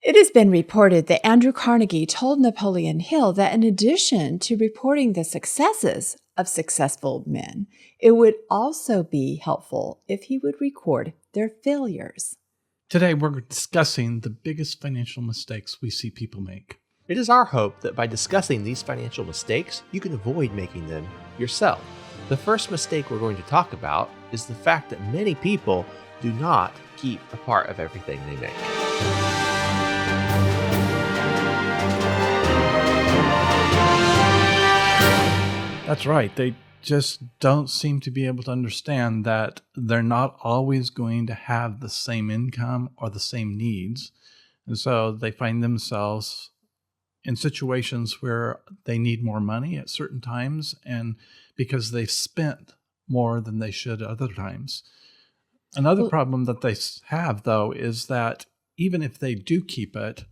It has been reported that Andrew Carnegie told Napoleon Hill that in addition to reporting the successes of successful men, it would also be helpful if he would record their failures. Today, we're discussing the biggest financial mistakes we see people make. It is our hope that by discussing these financial mistakes, you can avoid making them yourself. The first mistake we're going to talk about is the fact that many people do not keep a part of everything they make. That's right. They just don't seem to be able to understand that they're not always going to have the same income or the same needs. And so they find themselves in situations where they need more money at certain times, and because they've spent more than they should other times. Another problem that they have, though, is that even if they do keep it,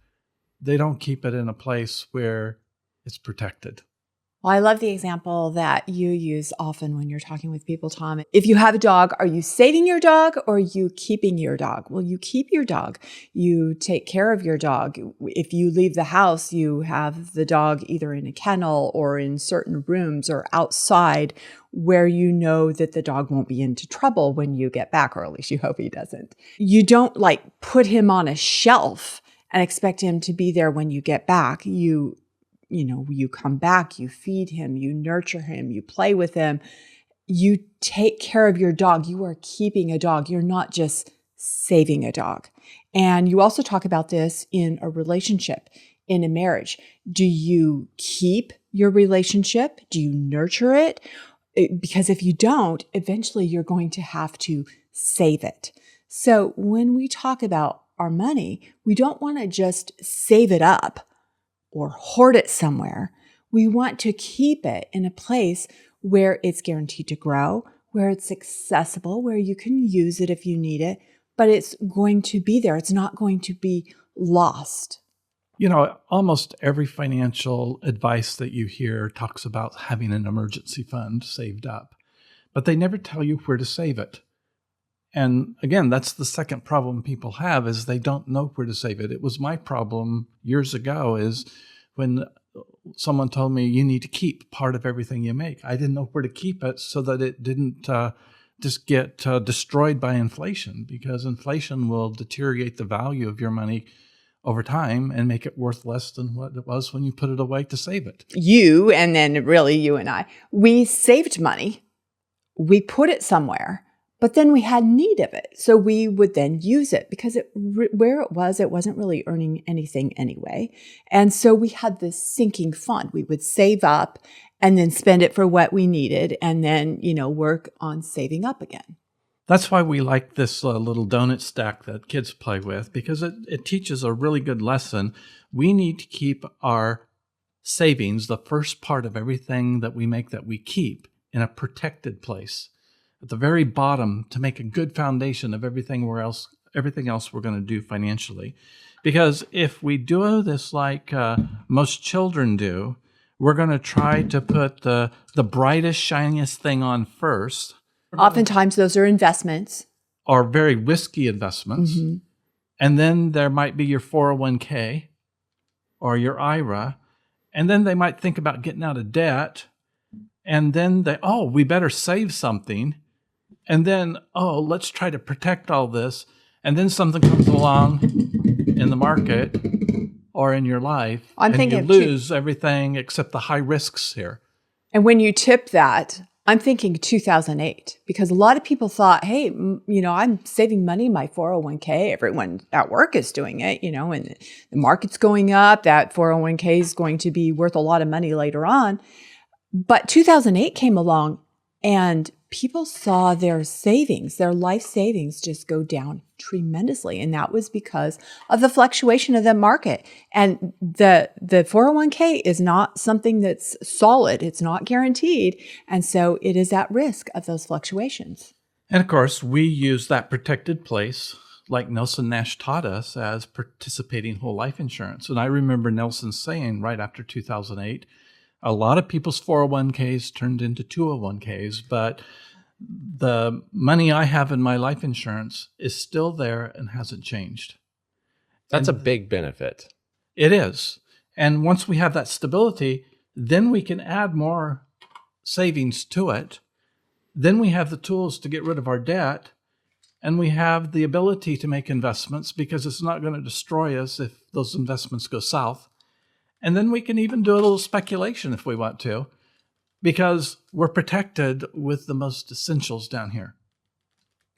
they don't keep it in a place where it's protected. Well, I love the example that you use often when you're talking with people, Tom. If you have a dog, are you saving your dog or are you keeping your dog? Well, you keep your dog. You take care of your dog. If you leave the house, you have the dog either in a kennel or in certain rooms or outside where you know that the dog won't be into trouble when you get back, or at least you hope he doesn't. You don't put him on a shelf and expect him to be there when you get back. You come back, you feed him, you nurture him, you play with him, you take care of your dog. You are keeping a dog. You're not just saving a dog. And you also talk about this in a relationship, in a marriage. Do you keep your relationship? Do you nurture it? Because if you don't, eventually you're going to have to save it. So when we talk about our money, we don't want to just save it up or hoard it somewhere. We want to keep it in a place where it's guaranteed to grow, where it's accessible, where you can use it if you need it, but it's going to be there. It's not going to be lost. You know, almost every financial advice that you hear talks about having an emergency fund saved up, but they never tell you where to save it. And again, that's the second problem people have, is they don't know where to save it. It was my problem years ago, is when someone told me you need to keep part of everything you make. I didn't know where to keep it so that it didn't just get destroyed by inflation, because inflation will deteriorate the value of your money over time and make it worth less than what it was when you put it away to save it. You, and then really you and I, we saved money. We put it somewhere. But then we had need of it. So we would then use it because where it wasn't really earning anything anyway. And so we had this sinking fund. We would save up and then spend it for what we needed and then, work on saving up again. That's why we like this little donut stack that kids play with, because it teaches a really good lesson. We need to keep our savings, the first part of everything that we make that we keep, in a protected place at the very bottom, to make a good foundation of everything else we're going to do financially. Because if we do this like most children do, we're going to try to put the brightest, shiniest thing on first. Oftentimes those are investments. Or very risky investments. Mm-hmm. And then there might be your 401k or your IRA. And then they might think about getting out of debt. And then we better save something. And then, let's try to protect all this. And then something comes along in the market or in your life, and you lose everything except the high risks here. And when you tip that, I'm thinking 2008, because a lot of people thought, hey, I'm saving money in my 401k. Everyone at work is doing it, and the market's going up. That 401k is going to be worth a lot of money later on. But 2008 came along and people saw their savings, their life savings, just go down tremendously. And that was because of the fluctuation of the market. And the 401k is not something that's solid. It's not guaranteed. And so it is at risk of those fluctuations. And of course, we use that protected place, like Nelson Nash taught us, as participating whole life insurance. And I remember Nelson saying right after 2008, a lot of people's 401ks turned into 201ks, but the money I have in my life insurance is still there and hasn't changed. That's a And big benefit. it is. And once we have that stability, then we can add more savings to it. Then we have the tools to get rid of our debt, and we have the ability to make investments because it's not going to destroy us if those investments go south. And then we can even do a little speculation if we want to, because we're protected with the most essentials down here.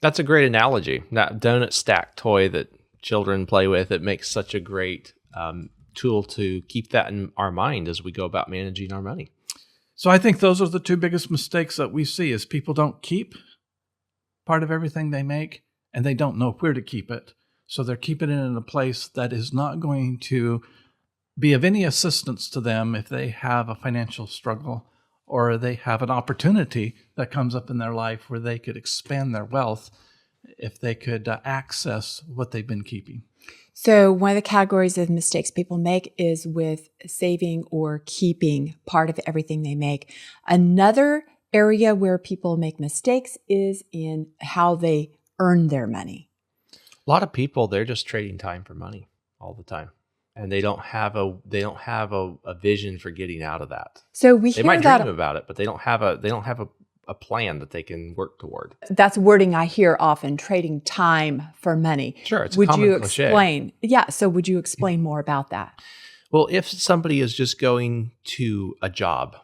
That's a great analogy. That donut stack toy that children play with, it makes such a great tool to keep that in our mind as we go about managing our money. So I think those are the two biggest mistakes that we see is people don't keep part of everything they make, and they don't know where to keep it. So they're keeping it in a place that is not going to be of any assistance to them if they have a financial struggle or they have an opportunity that comes up in their life where they could expand their wealth if they could access what they've been keeping. So one of the categories of mistakes people make is with saving or keeping part of everything they make. Another area where people make mistakes is in how they earn their money. A lot of people, they're just trading time for money all the time. And they don't have a vision for getting out of that. So we They hear might that dream about it, but they don't have a plan that they can work toward. that's wording I hear often, trading time for money. Sure, it's a Would common you cliche. explain? Yeah, so would you explain more about that? Well, if somebody is just going to a job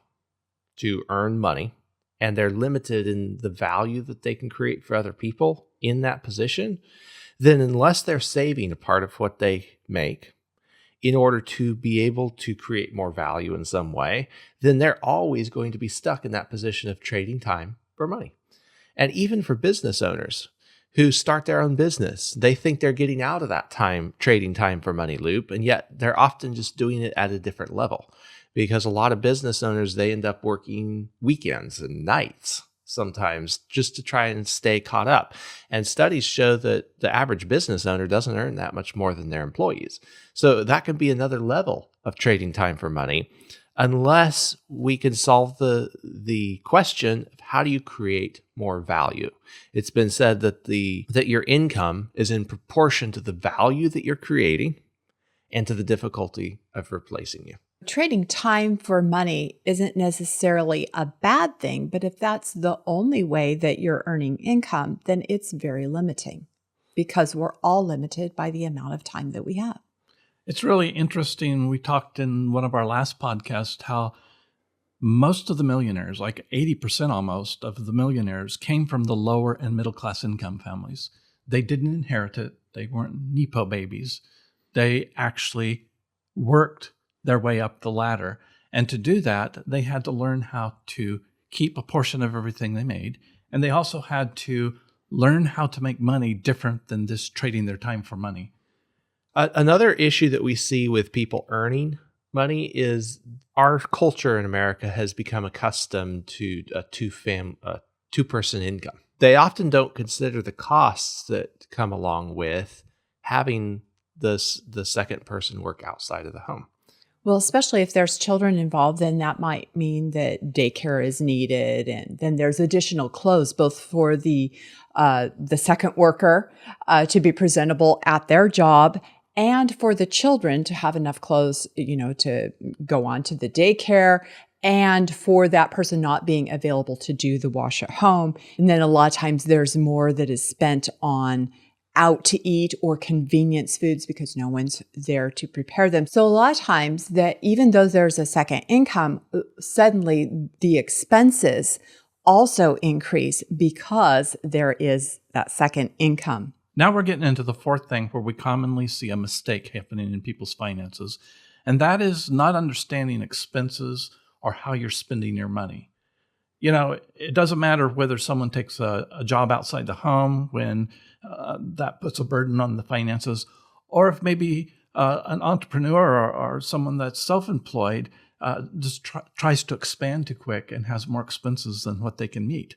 to earn money and they're limited in the value that they can create for other people in that position, then unless they're saving a part of what they make in order to be able to create more value in some way, then they're always going to be stuck in that position of trading time for money. And even for business owners who start their own business, they think they're getting out of that trading time for money loop, and yet they're often just doing it at a different level. Because a lot of business owners, they end up working weekends and nights sometimes just to try and stay caught up. And studies show that the average business owner doesn't earn that much more than their employees. So that can be another level of trading time for money, unless we can solve the question of how do you create more value. It's been said that that your income is in proportion to the value that you're creating and to the difficulty of replacing you. Trading time for money isn't necessarily a bad thing, but if that's the only way that you're earning income, then it's very limiting because we're all limited by the amount of time that we have. It's really interesting. We talked in one of our last podcasts how most of the millionaires, like 80% almost of the millionaires, came from the lower and middle class income families. They didn't inherit it. They weren't Nepo babies. They actually worked their way up the ladder. And to do that, they had to learn how to keep a portion of everything they made. And they also had to learn how to make money different than just trading their time for money. Another issue that we see with people earning money is our culture in America has become accustomed to a two-person income. They often don't consider the costs that come along with having the second person work outside of the home. Well, especially if there's children involved, then that might mean that daycare is needed, and then there's additional clothes both for the second worker to be presentable at their job, and for the children to have enough clothes, to go on to the daycare, and for that person not being available to do the wash at home. And then a lot of times there's more that is spent on out to eat or convenience foods because no one's there to prepare them. So a lot of times that even though there's a second income, suddenly the expenses also increase because there is that second income. Now we're getting into the fourth thing where we commonly see a mistake happening in people's finances, and that is not understanding expenses or how you're spending your money. It doesn't matter whether someone takes a job outside the home when that puts a burden on the finances, or if maybe an entrepreneur or someone that's self-employed just tries to expand too quick and has more expenses than what they can meet.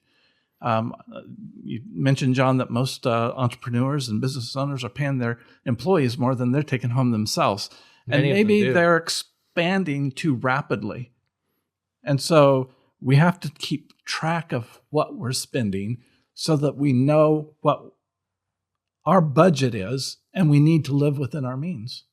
You mentioned, John, that most entrepreneurs and business owners are paying their employees more than they're taking home themselves. And maybe they're expanding too rapidly. And so we have to keep track of what we're spending so that we know what our budget is, and we need to live within our means.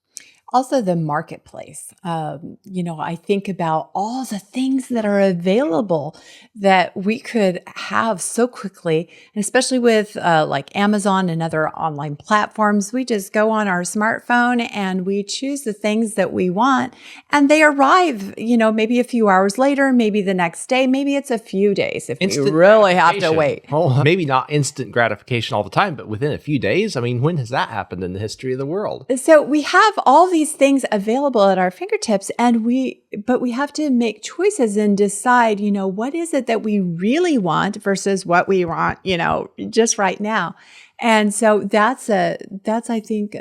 Also, the marketplace. I think about all the things that are available that we could have so quickly, and especially with like Amazon and other online platforms. We just go on our smartphone and we choose the things that we want, and they arrive, maybe a few hours later, maybe the next day, maybe it's a few days if we really have to wait. Well, maybe not instant gratification all the time, but within a few days. I mean, when has that happened in the history of the world? So we have all these things available at our fingertips, but we have to make choices and decide, what is it that we really want versus what we want, just right now. And so that's I think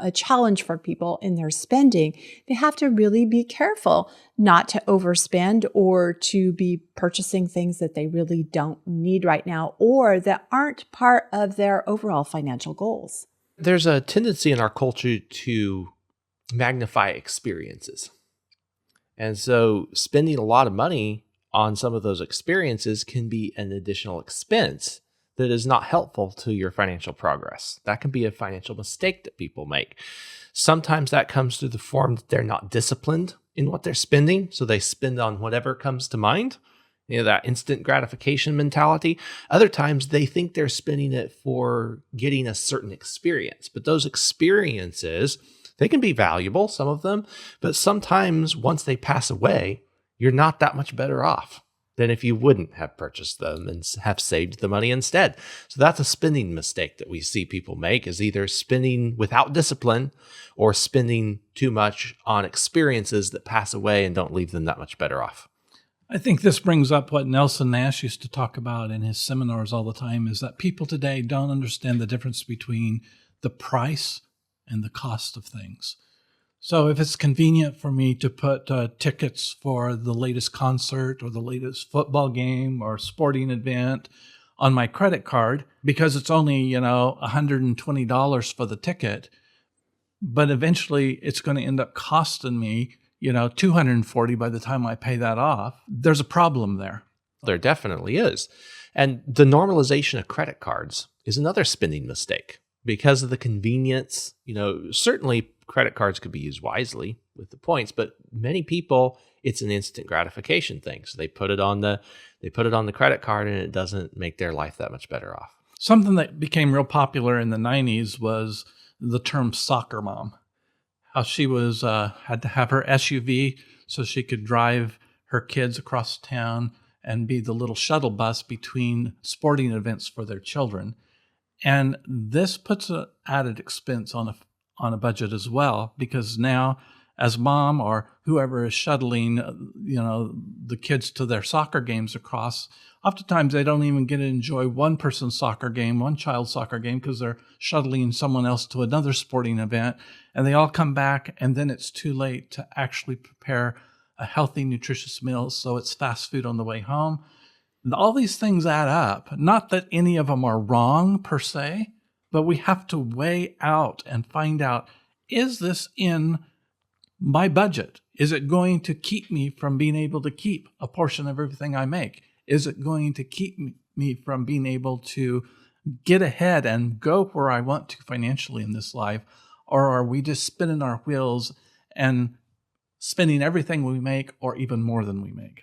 a challenge for people in their spending. They have to really be careful not to overspend or to be purchasing things that they really don't need right now or that aren't part of their overall financial goals. There's a tendency in our culture to magnify experiences. And so spending a lot of money on some of those experiences can be an additional expense that is not helpful to your financial progress. That can be a financial mistake that people make. Sometimes that comes through the form that they're not disciplined in what they're spending, so they spend on whatever comes to mind. That instant gratification mentality. Other times they think they're spending it for getting a certain experience, but those experiences, they can be valuable, some of them, but sometimes once they pass away, you're not that much better off than if you wouldn't have purchased them and have saved the money instead. So that's a spending mistake that we see people make, is either spending without discipline or spending too much on experiences that pass away and don't leave them that much better off. I think this brings up what Nelson Nash used to talk about in his seminars all the time, is that people today don't understand the difference between the price and the cost of things. So if it's convenient for me to put tickets for the latest concert or the latest football game or sporting event on my credit card, because it's only, $120 for the ticket, but eventually it's going to end up costing me, $240 by the time I pay that off, there's a problem there. There definitely is. And the normalization of credit cards is another spending mistake because of the convenience. Certainly credit cards could be used wisely with the points, but many people, it's an instant gratification thing. So they put it on the credit card and it doesn't make their life that much better off. Something that became real popular in the 90s was the term soccer mom. How she was had to have her SUV so she could drive her kids across town and be the little shuttle bus between sporting events for their children. And this puts an added expense on a budget as well, because now as mom or whoever is shuttling, the kids to their soccer games across, oftentimes they don't even get to enjoy one person's soccer game, one child's soccer game, because they're shuttling someone else to another sporting event, and they all come back, and then it's too late to actually prepare a healthy, nutritious meal, so it's fast food on the way home. All these things add up. Not that any of them are wrong per se, but we have to weigh out and find out, is this in my budget? Is it going to keep me from being able to keep a portion of everything I make? Is it going to keep me from being able to get ahead and go where I want to financially in this life? Or are we just spinning our wheels and spending everything we make or even more than we make?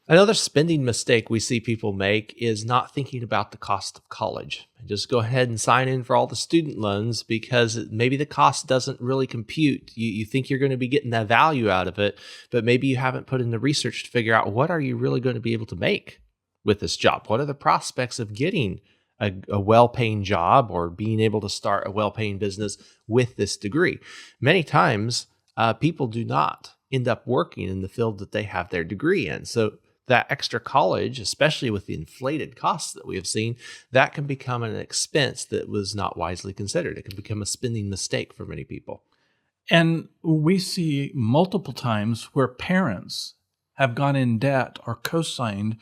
Another spending mistake we see people make is not thinking about the cost of college. Just go ahead and sign in for all the student loans because maybe the cost doesn't really compute. You think you're going to be getting that value out of it, but maybe you haven't put in the research to figure out what are you really going to be able to make with this job? What are the prospects of getting a well-paying job or being able to start a well-paying business with this degree? Many times, people do not end up working in the field that they have their degree in. So that extra college, especially with the inflated costs that we have seen, that can become an expense that was not wisely considered. It can become a spending mistake for many people. And we see multiple times where parents have gone in debt or co-signed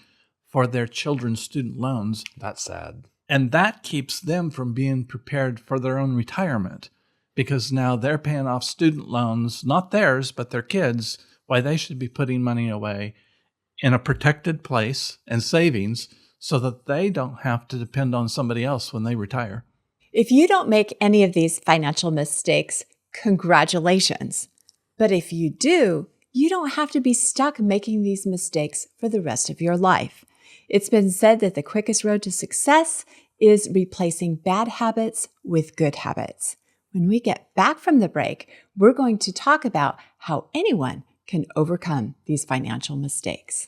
for their children's student loans. That's sad. And that keeps them from being prepared for their own retirement, because now they're paying off student loans, not theirs, but their kids', why they should be putting money away in a protected place and savings so that they don't have to depend on somebody else when they retire. If you don't make any of these financial mistakes, congratulations. But if you do, you don't have to be stuck making these mistakes for the rest of your life. It's been said that the quickest road to success is replacing bad habits with good habits. When we get back from the break, we're going to talk about how anyone can overcome these financial mistakes.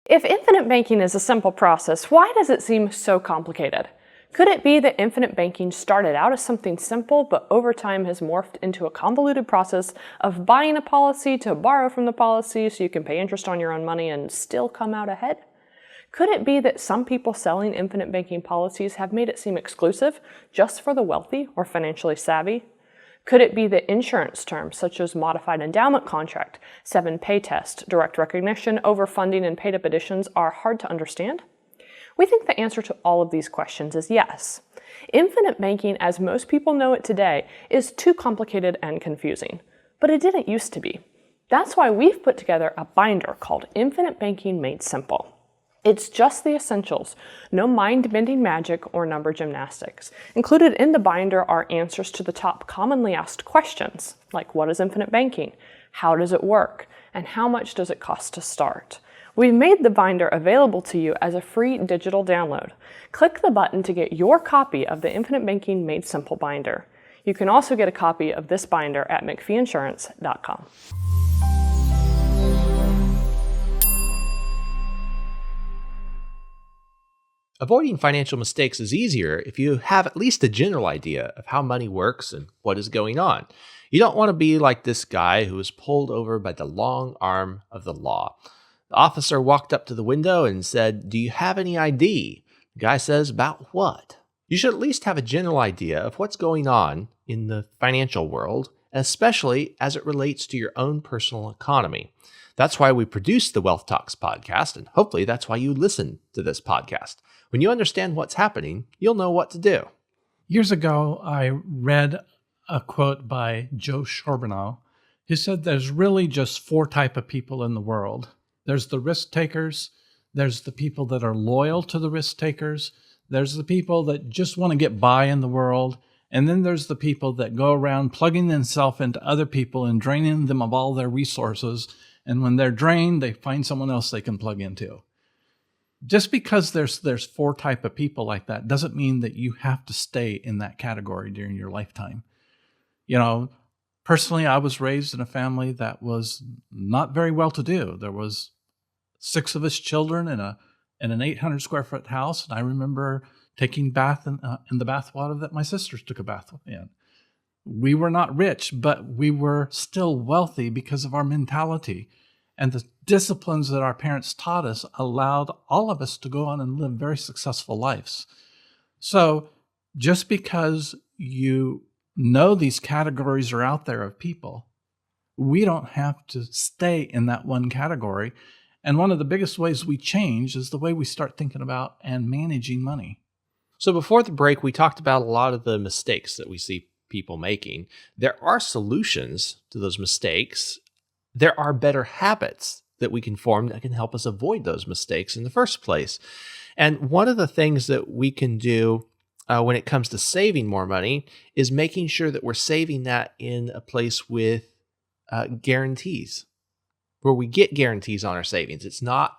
If infinite banking is a simple process, why does it seem so complicated? Could it be that infinite banking started out as something simple, but over time has morphed into a convoluted process of buying a policy to borrow from the policy so you can pay interest on your own money and still come out ahead? Could it be that some people selling infinite banking policies have made it seem exclusive just for the wealthy or financially savvy? Could it be that insurance terms such as modified endowment contract, 7-pay test, direct recognition, overfunding, and paid-up additions are hard to understand? We think the answer to all of these questions is yes. Infinite banking, as most people know it today, is too complicated and confusing. But it didn't used to be. That's why we've put together a binder called Infinite Banking Made Simple. It's just the essentials, no mind-bending magic or number gymnastics. Included in the binder are answers to the top commonly asked questions, like what is infinite banking, how does it work, and how much does it cost to start. We've made the binder available to you as a free digital download. Click the button to get your copy of the Infinite Banking Made Simple binder. You can also get a copy of this binder at mcpheeinsurance.com. Avoiding financial mistakes is easier if you have at least a general idea of how money works and what is going on. You don't want to be like this guy who was pulled over by the long arm of the law. The officer walked up to the window and said, "Do you have any ID?" The guy says, "About what?" You should at least have a general idea of what's going on in the financial world, especially as it relates to your own personal economy. That's why we produce the Wealth Talks podcast, and hopefully that's why you listen to this podcast. When you understand what's happening, you'll know what to do. Years ago, I read a quote by Joe Charbonneau. He said there's really just 4 types of people in the world. There's the risk takers, there's the people that are loyal to the risk takers, there's the people that just want to get by in the world, and then there's the people that go around plugging themselves into other people and draining them of all their resources, and when they're drained, they find someone else they can plug into. Just because there's 4 types of people like that doesn't mean that you have to stay in that category during your lifetime. You know, personally, I was raised in a family that was not very well to do. There was 6 of us children in an 800 square foot house, and I remember taking bath in the bath water that my sisters took a bath in. We were not rich, but we were still wealthy because of our mentality. And the disciplines that our parents taught us allowed all of us to go on and live very successful lives. So just because you know these categories are out there of people, we don't have to stay in that one category. And one of the biggest ways we change is the way we start thinking about and managing money. So before the break, we talked about a lot of the mistakes that we see people making. There are solutions to those mistakes. There are better habits that we can form that can help us avoid those mistakes in the first place. And one of the things that we can do when it comes to saving more money is making sure that we're saving that in a place with guarantees, where we get guarantees on our savings. It's not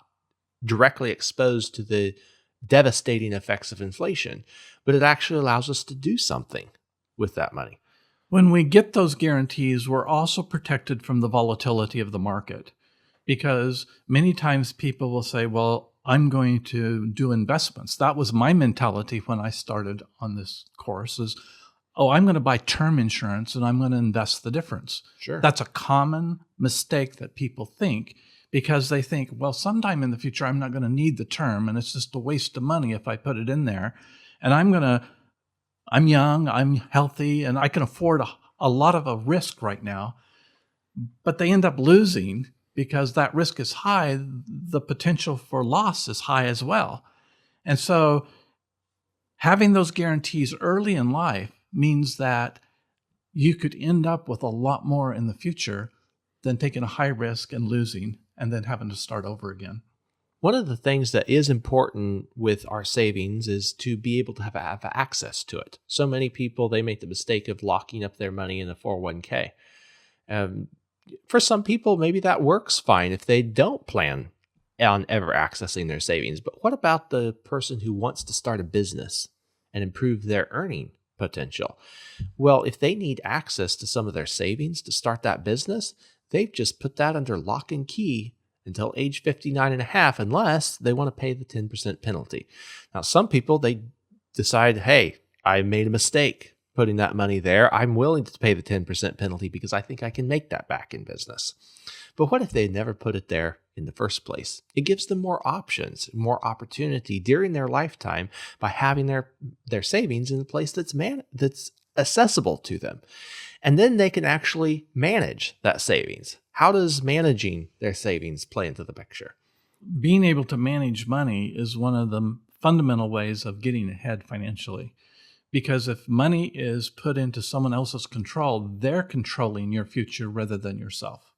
directly exposed to the devastating effects of inflation, but it actually allows us to do something with that money. When we get those guarantees, we're also protected from the volatility of the market, because many times people will say, well, I'm going to do investments. That was my mentality when I started on this course is, oh, I'm going to buy term insurance and I'm going to invest the difference. Sure. That's a common mistake that people think, because they think, well, sometime in the future, I'm not going to need the term and it's just a waste of money if I put it in there. And I'm young, I'm healthy, and I can afford a lot of a risk right now. But they end up losing because that risk is high. The potential for loss is high as well. And so having those guarantees early in life means that you could end up with a lot more in the future than taking a high risk and losing and then having to start over again. One of the things that is important with our savings is to be able to have access to it. So many people, they make the mistake of locking up their money in a 401k. For some people, maybe that works fine if they don't plan on ever accessing their savings. But what about the person who wants to start a business and improve their earning potential? Well, if they need access to some of their savings to start that business, they've just put that under lock and key until age 59 and a half, unless they want to pay the 10% penalty. Now, some people, they decide, hey, I made a mistake putting that money there. I'm willing to pay the 10% penalty because I think I can make that back in business. But what if they never put it there in the first place? It gives them more options, more opportunity during their lifetime by having their savings in a place that's accessible to them. And then they can actually manage that savings. How does managing their savings play into the picture? Being able to manage money is one of the fundamental ways of getting ahead financially. Because if money is put into someone else's control, they're controlling your future rather than yourself.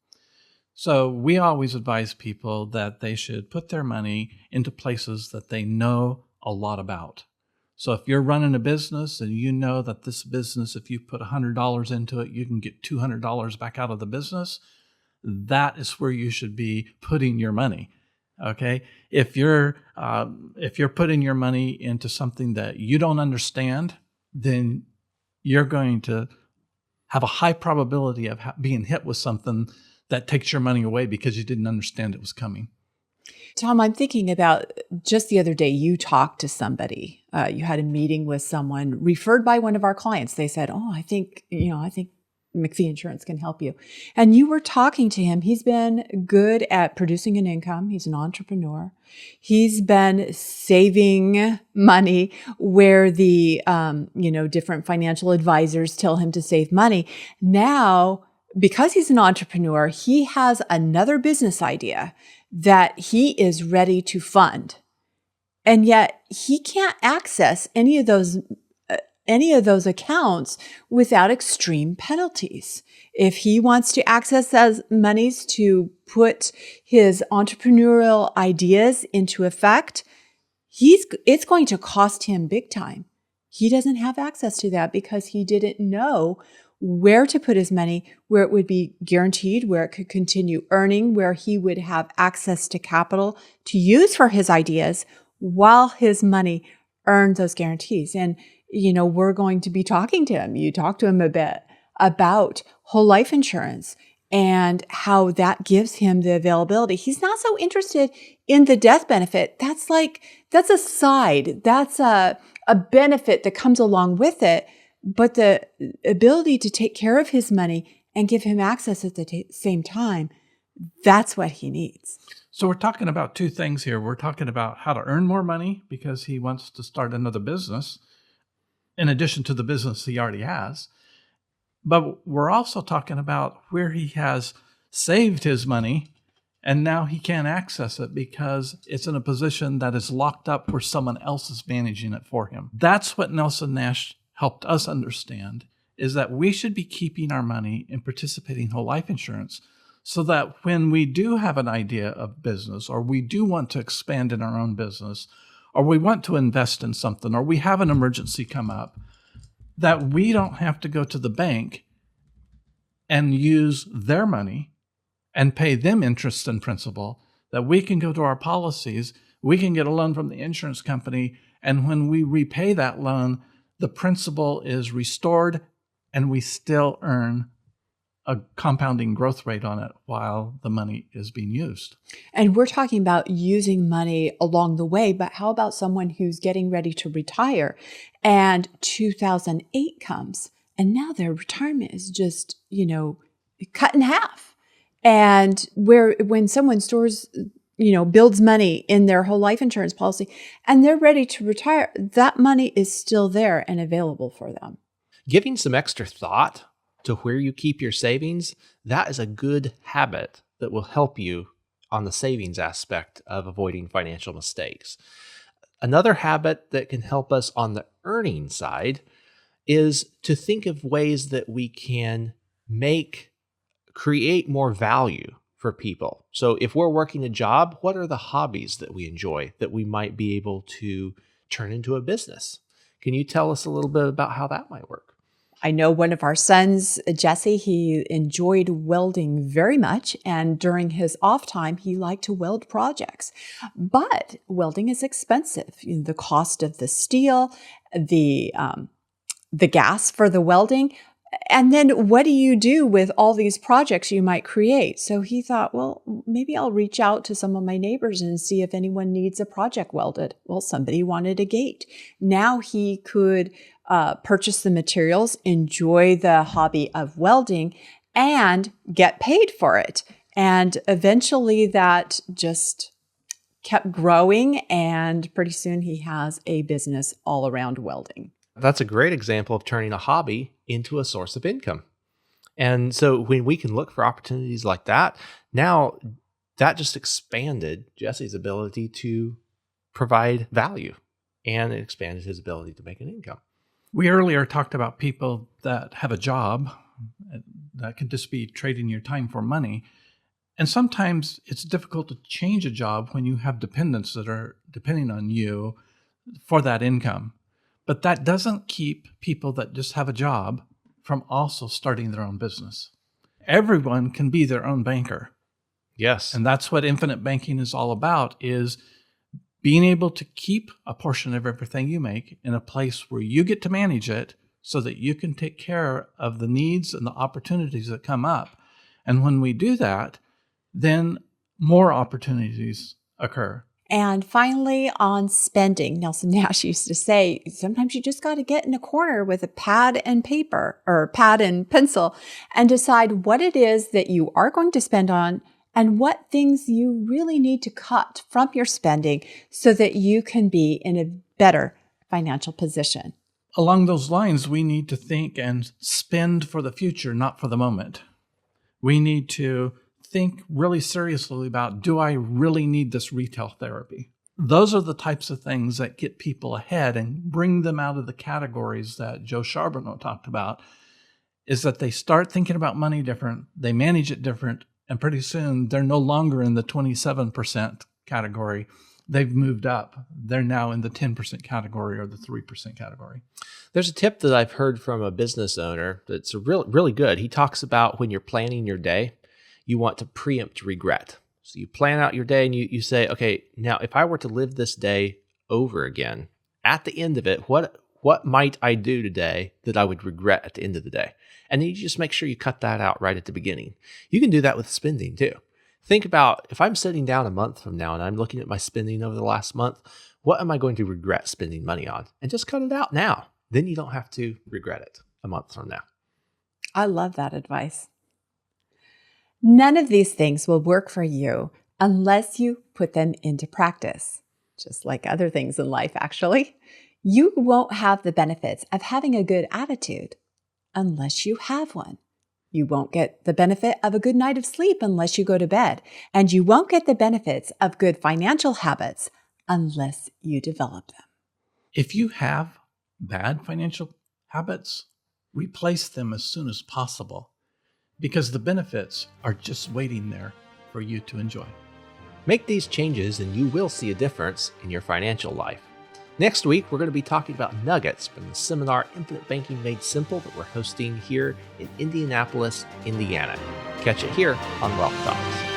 So we always advise people that they should put their money into places that they know a lot about. So if you're running a business and you know that this business, if you put $100 into it, you can get $200 back out of the business, that is where you should be putting your money. Okay, if you're putting your money into something that you don't understand, then you're going to have a high probability of being hit with something that takes your money away because you didn't understand it was coming. Tom, I'm thinking about just the other day, you talked to somebody. You had a meeting with someone referred by one of our clients. They said, I think McPhee Insurance can help you. And you were talking to him. He's been good at producing an income. He's an entrepreneur. He's been saving money where the, different financial advisors tell him to save money. Now, because he's an entrepreneur, he has another business idea that he is ready to fund. And yet he can't access any of those accounts without extreme penalties. If he wants to access those monies to put his entrepreneurial ideas into effect, it's going to cost him big time. He doesn't have access to that because he didn't know where to put his money, where it would be guaranteed, where it could continue earning, where he would have access to capital to use for his ideas while his money earned those guarantees. And, we're going to be talking to him. You talked to him a bit about whole life insurance and how that gives him the availability. He's not so interested in the death benefit. That's a side. That's a benefit that comes along with it. But the ability to take care of his money and give him access at the same time, that's what he needs. So we're talking about two things here. We're talking about how to earn more money because he wants to start another business in addition to the business he already has. But we're also talking about where he has saved his money and now he can't access it because it's in a position that is locked up where someone else is managing it for him. That's what Nelson Nash helped us understand, is that we should be keeping our money and participating in whole life insurance so that when we do have an idea of business, or we do want to expand in our own business, or we want to invest in something, or we have an emergency come up, that we don't have to go to the bank and use their money and pay them interest and principal, that we can go to our policies, we can get a loan from the insurance company, and when we repay that loan, the principal is restored and we still earn a compounding growth rate on it while the money is being used. And we're talking about using money along the way, but how about someone who's getting ready to retire and 2008 comes and now their retirement is just, cut in half. And when someone stores, builds money in their whole life insurance policy and they're ready to retire, that money is still there and available for them. Giving some extra thought to where you keep your savings, that is a good habit that will help you on the savings aspect of avoiding financial mistakes. Another habit that can help us on the earning side is to think of ways that we can create more value for people. So if we're working a job, what are the hobbies that we enjoy that we might be able to turn into a business? Can you tell us a little bit about how that might work? I know one of our sons, Jesse, he enjoyed welding very much. And during his off time, he liked to weld projects. But welding is expensive. The cost of the steel, the gas for the welding. And then what do you do with all these projects you might create? So he thought, well, maybe I'll reach out to some of my neighbors and see if anyone needs a project welded. Well, somebody wanted a gate. Now he could purchase the materials, enjoy the hobby of welding, and get paid for it. And eventually that just kept growing, and pretty soon he has a business all around welding. That's a great example of turning a hobby into a source of income. And so when we can look for opportunities like that, now that just expanded Jesse's ability to provide value, and it expanded his ability to make an income. We earlier talked about people that have a job that can just be trading your time for money. And sometimes it's difficult to change a job when you have dependents that are depending on you for that income. But that doesn't keep people that just have a job from also starting their own business. Everyone can be their own banker. Yes. And that's what infinite banking is all about, is being able to keep a portion of everything you make in a place where you get to manage it so that you can take care of the needs and the opportunities that come up. And when we do that, then more opportunities occur. And finally, on spending, Nelson Nash used to say, sometimes you just got to get in a corner with a pad and paper or pad and pencil and decide what it is that you are going to spend on and what things you really need to cut from your spending so that you can be in a better financial position. Along those lines, we need to think and spend for the future, not for the moment. We need to think really seriously about, do I really need this retail therapy? Those are the types of things that get people ahead and bring them out of the categories that Joe Charbonneau talked about, is that they start thinking about money different, they manage it different, and pretty soon they're no longer in the 27% category. They've moved up. They're now in the 10% category or the 3% category. There's a tip that I've heard from a business owner that's really good. He talks about when you're planning your day, you want to preempt regret. So you plan out your day and you say, okay, now if I were to live this day over again, at the end of it, what might I do today that I would regret at the end of the day? And then you just make sure you cut that out right at the beginning. You can do that with spending too. Think about, if I'm sitting down a month from now and I'm looking at my spending over the last month, what am I going to regret spending money on? And just cut it out now. Then you don't have to regret it a month from now. I love that advice. None of these things will work for you unless you put them into practice. Just like other things in life, actually. You won't have the benefits of having a good attitude unless you have one. You won't get the benefit of a good night of sleep unless you go to bed. And you won't get the benefits of good financial habits unless you develop them. If you have bad financial habits, replace them as soon as possible, because the benefits are just waiting there for you to enjoy. Make these changes and you will see a difference in your financial life. Next week, we're going to be talking about nuggets from the seminar Infinite Banking Made Simple that we're hosting here in Indianapolis, Indiana. Catch it here on Wealth Talks.